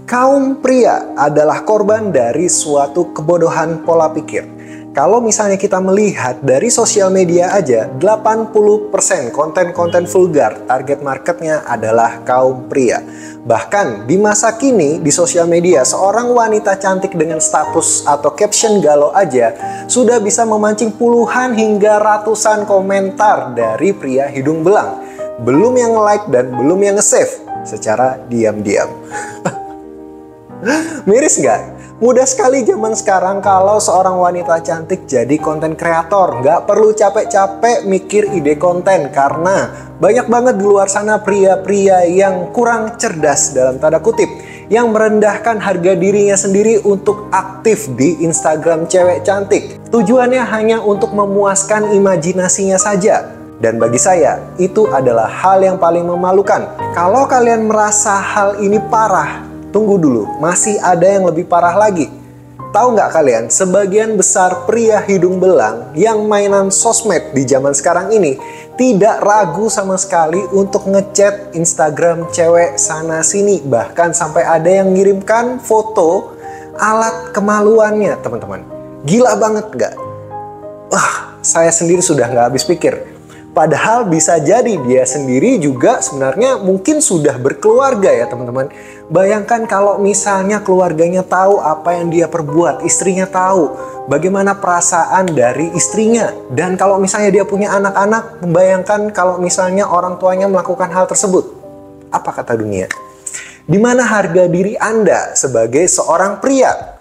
Kaum pria adalah korban dari suatu kebodohan pola pikir. Kalau misalnya kita melihat dari sosial media aja, 80% konten-konten vulgar target marketnya adalah kaum pria. Bahkan di masa kini di sosial media, seorang wanita cantik dengan status atau caption galau aja sudah bisa memancing puluhan hingga ratusan komentar dari pria hidung belang. Belum yang like dan belum yang nge-save secara diam-diam. Miris nggak? Mudah sekali zaman sekarang kalau seorang wanita cantik jadi konten kreator. Nggak perlu capek-capek mikir ide konten karena banyak banget di luar sana pria-pria yang kurang cerdas dalam tanda kutip, yang merendahkan harga dirinya sendiri untuk aktif di Instagram cewek cantik. Tujuannya hanya untuk memuaskan imajinasinya saja. Dan bagi saya, itu adalah hal yang paling memalukan. Kalau kalian merasa hal ini parah, tunggu dulu, masih ada yang lebih parah lagi. Tahu nggak kalian, sebagian besar pria hidung belang yang mainan sosmed di zaman sekarang ini tidak ragu sama sekali untuk ngechat Instagram cewek sana sini. Bahkan sampai ada yang ngirimkan foto alat kemaluannya, teman-teman. Gila banget nggak? Wah, saya sendiri sudah nggak habis pikir. Padahal bisa jadi dia sendiri juga sebenarnya mungkin sudah berkeluarga ya teman-teman. Bayangkan kalau misalnya keluarganya tahu apa yang dia perbuat, istrinya tahu bagaimana perasaan dari istrinya. Dan kalau misalnya dia punya anak-anak, membayangkan kalau misalnya orang tuanya melakukan hal tersebut. Apa kata dunia? Di mana harga diri Anda sebagai seorang pria?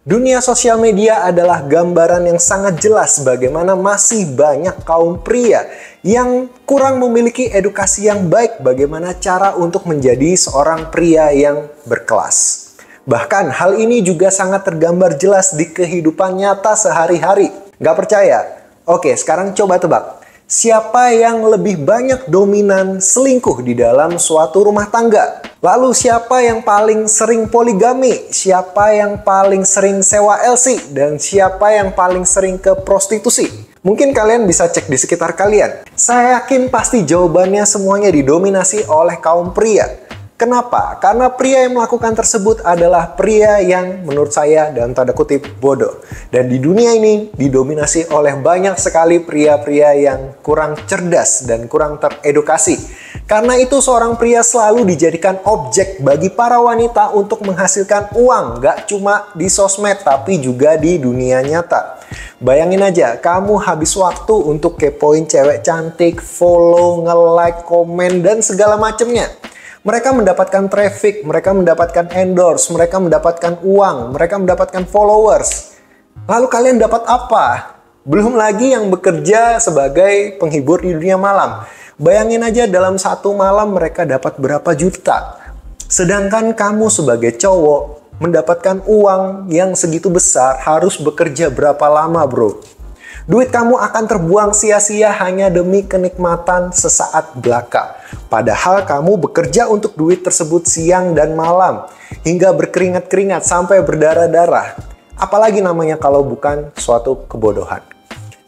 Dunia sosial media adalah gambaran yang sangat jelas bagaimana masih banyak kaum pria yang kurang memiliki edukasi yang baik bagaimana cara untuk menjadi seorang pria yang berkelas. Bahkan hal ini juga sangat tergambar jelas di kehidupan nyata sehari-hari. Gak percaya? Oke, sekarang coba tebak. Siapa yang lebih banyak dominan selingkuh di dalam suatu rumah tangga? Lalu siapa yang paling sering poligami? Siapa yang paling sering sewa LC? Dan siapa yang paling sering ke prostitusi? Mungkin kalian bisa cek di sekitar kalian. Saya yakin pasti jawabannya semuanya didominasi oleh kaum pria. Kenapa? Karena pria yang melakukan tersebut adalah pria yang menurut saya dalam tanda kutip bodoh. Dan di dunia ini didominasi oleh banyak sekali pria-pria yang kurang cerdas dan kurang teredukasi. Karena itu seorang pria selalu dijadikan objek bagi para wanita untuk menghasilkan uang. Gak cuma di sosmed tapi juga di dunia nyata. Bayangin aja, kamu habis waktu untuk kepoin cewek cantik, follow, nge-like, komen, dan segala macemnya. Mereka mendapatkan traffic, mereka mendapatkan endorse, mereka mendapatkan uang, mereka mendapatkan followers. Lalu kalian dapat apa? Belum lagi yang bekerja sebagai penghibur di dunia malam. Bayangin aja dalam satu malam mereka dapat berapa juta. Sedangkan kamu sebagai cowok mendapatkan uang yang segitu besar harus bekerja berapa lama, bro? Duit kamu akan terbuang sia-sia hanya demi kenikmatan sesaat belaka. Padahal kamu bekerja untuk duit tersebut siang dan malam. Hingga berkeringat-keringat sampai berdarah-darah. Apalagi namanya kalau bukan suatu kebodohan.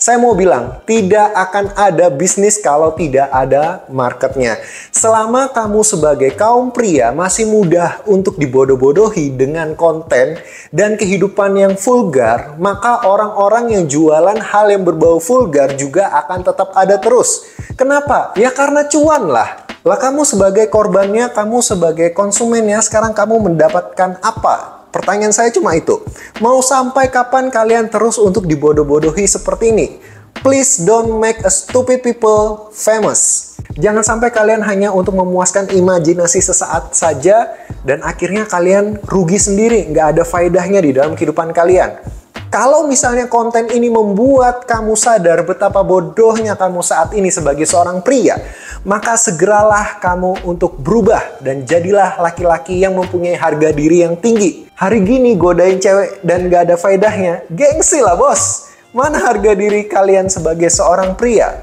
Saya mau bilang, tidak akan ada bisnis kalau tidak ada marketnya. Selama kamu sebagai kaum pria masih mudah untuk dibodoh-bodohi dengan konten dan kehidupan yang vulgar, maka orang-orang yang jualan hal yang berbau vulgar juga akan tetap ada terus. Kenapa? Ya karena cuan lah. Lah kamu sebagai korbannya, kamu sebagai konsumennya, sekarang kamu mendapatkan apa? Pertanyaan saya cuma itu. Mau sampai kapan kalian terus untuk dibodoh-bodohi seperti ini? Please don't make a stupid people famous. Jangan sampai kalian hanya untuk memuaskan imajinasi sesaat saja dan akhirnya kalian rugi sendiri. Nggak ada faedahnya di dalam kehidupan kalian. Kalau misalnya konten ini membuat kamu sadar betapa bodohnya kamu saat ini sebagai seorang pria, maka segeralah kamu untuk berubah dan jadilah laki-laki yang mempunyai harga diri yang tinggi. Hari gini godain cewek dan gak ada faedahnya, gengsi lah bos. Mana harga diri kalian sebagai seorang pria?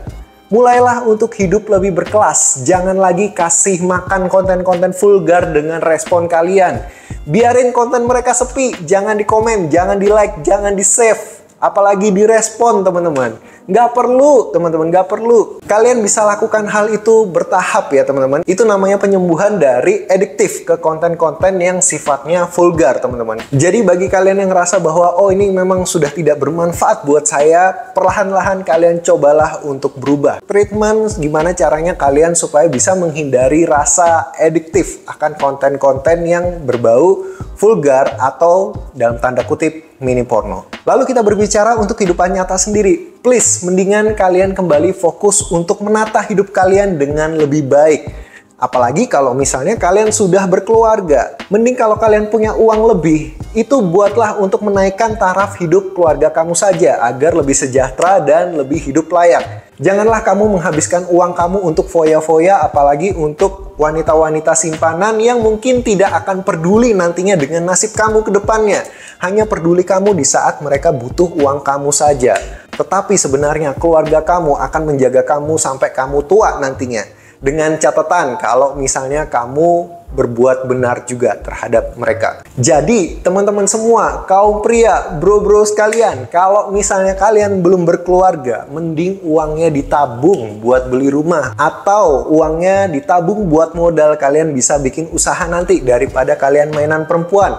Mulailah untuk hidup lebih berkelas. Jangan lagi kasih makan konten-konten vulgar dengan respon kalian. Biarin konten mereka sepi. Jangan di komen, jangan di like, jangan di save. Apalagi di respon teman-teman. Nggak perlu, teman-teman, nggak perlu. Kalian bisa lakukan hal itu bertahap ya, teman-teman. Itu namanya penyembuhan dari adiktif ke konten-konten yang sifatnya vulgar, teman-teman. Jadi bagi kalian yang ngerasa bahwa, oh ini memang sudah tidak bermanfaat buat saya, perlahan-lahan kalian cobalah untuk berubah. Treatment gimana caranya kalian supaya bisa menghindari rasa adiktif akan konten-konten yang berbau vulgar atau dalam tanda kutip mini porno. Lalu kita berbicara untuk kehidupan nyata sendiri. Please, mendingan kalian kembali fokus untuk menata hidup kalian dengan lebih baik. Apalagi kalau misalnya kalian sudah berkeluarga. Mending kalau kalian punya uang lebih, itu buatlah untuk menaikkan taraf hidup keluarga kamu saja agar lebih sejahtera dan lebih hidup layak. Janganlah kamu menghabiskan uang kamu untuk foya-foya, apalagi untuk wanita-wanita simpanan yang mungkin tidak akan peduli nantinya dengan nasib kamu ke depannya. Hanya peduli kamu di saat mereka butuh uang kamu saja. Tetapi sebenarnya keluarga kamu akan menjaga kamu sampai kamu tua nantinya. Dengan catatan kalau misalnya kamu berbuat benar juga terhadap mereka. Jadi teman-teman semua, kaum pria, bro-bro sekalian, kalau misalnya kalian belum berkeluarga, mending uangnya ditabung buat beli rumah, atau uangnya ditabung buat modal kalian bisa bikin usaha nanti daripada kalian mainan perempuan.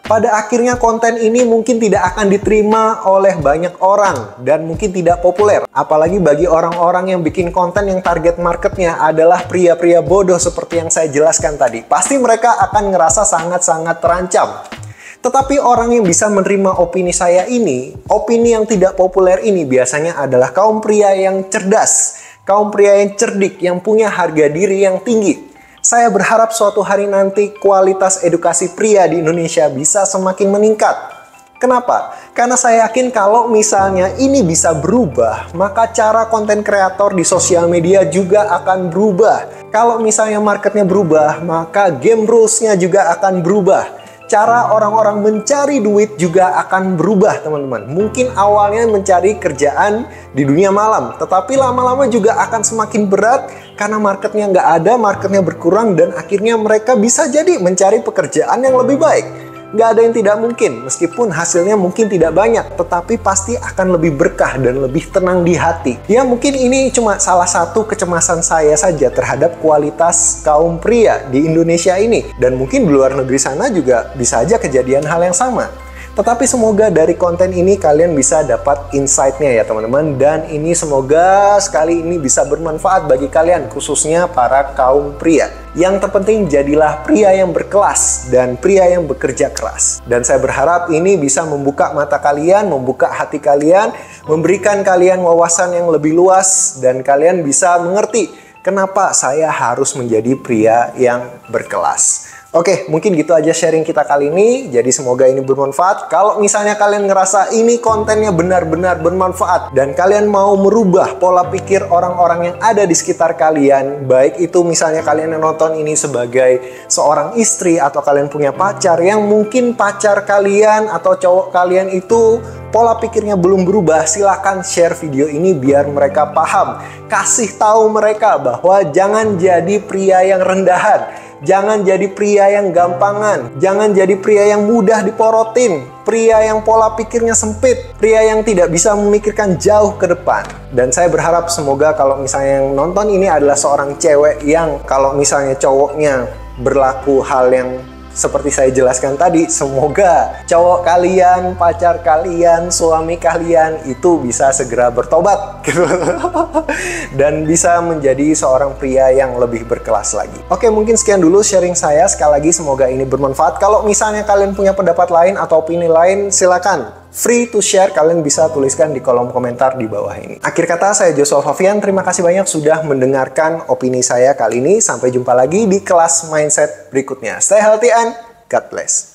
Pada akhirnya konten ini mungkin tidak akan diterima oleh banyak orang dan mungkin tidak populer. Apalagi bagi orang-orang yang bikin konten yang target marketnya adalah pria-pria bodoh seperti yang saya jelaskan tadi. Pasti mereka akan ngerasa sangat-sangat terancam. Tetapi orang yang bisa menerima opini saya ini, opini yang tidak populer ini biasanya adalah kaum pria yang cerdas, kaum pria yang cerdik, yang punya harga diri yang tinggi. Saya berharap suatu hari nanti kualitas edukasi pria di Indonesia bisa semakin meningkat. Kenapa? Karena saya yakin kalau misalnya ini bisa berubah, maka cara konten kreator di sosial media juga akan berubah. Kalau misalnya marketnya berubah, maka game rules-nya juga akan berubah. Cara orang-orang mencari duit juga akan berubah, teman-teman. Mungkin awalnya mencari kerjaan di dunia malam, tetapi lama-lama juga akan semakin berat karena marketnya nggak ada, marketnya berkurang, dan akhirnya mereka bisa jadi mencari pekerjaan yang lebih baik. Nggak ada yang tidak mungkin, meskipun hasilnya mungkin tidak banyak, tetapi pasti akan lebih berkah dan lebih tenang di hati. Ya mungkin ini cuma salah satu kecemasan saya saja terhadap kualitas kaum pria di Indonesia ini. Dan mungkin di luar negeri sana juga bisa aja kejadian hal yang sama. Tetapi semoga dari konten ini kalian bisa dapat insight-nya ya teman-teman. Dan ini semoga sekali ini bisa bermanfaat bagi kalian, khususnya para kaum pria. Yang terpenting jadilah pria yang berkelas dan pria yang bekerja keras. Dan saya berharap ini bisa membuka mata kalian, membuka hati kalian, memberikan kalian wawasan yang lebih luas, dan kalian bisa mengerti kenapa saya harus menjadi pria yang berkelas. Oke, mungkin gitu aja sharing kita kali ini. Jadi semoga ini bermanfaat. Kalau misalnya kalian ngerasa ini kontennya benar-benar bermanfaat dan kalian mau merubah pola pikir orang-orang yang ada di sekitar kalian, baik itu misalnya kalian yang nonton ini sebagai seorang istri atau kalian punya pacar yang mungkin pacar kalian atau cowok kalian itu pola pikirnya belum berubah, silahkan share video ini biar mereka paham. Kasih tahu mereka bahwa jangan jadi pria yang rendahan. Jangan jadi pria yang gampangan. Jangan jadi pria yang mudah diporotin. Pria yang pola pikirnya sempit. Pria yang tidak bisa memikirkan jauh ke depan. Dan saya berharap semoga kalau misalnya yang nonton ini adalah seorang cewek yang kalau misalnya cowoknya berlaku hal yang seperti saya jelaskan tadi, semoga cowok kalian, pacar kalian, suami kalian itu bisa segera bertobat gitu. Dan bisa menjadi seorang pria yang lebih berkelas lagi. Oke, mungkin sekian dulu sharing saya. Sekali lagi semoga ini bermanfaat. Kalau misalnya kalian punya pendapat lain atau opini lain, silakan free to share, kalian bisa tuliskan di kolom komentar di bawah ini. Akhir kata, saya Joshua Favian, terima kasih banyak sudah mendengarkan opini saya kali ini. Sampai jumpa lagi di kelas mindset berikutnya. Stay healthy and God bless.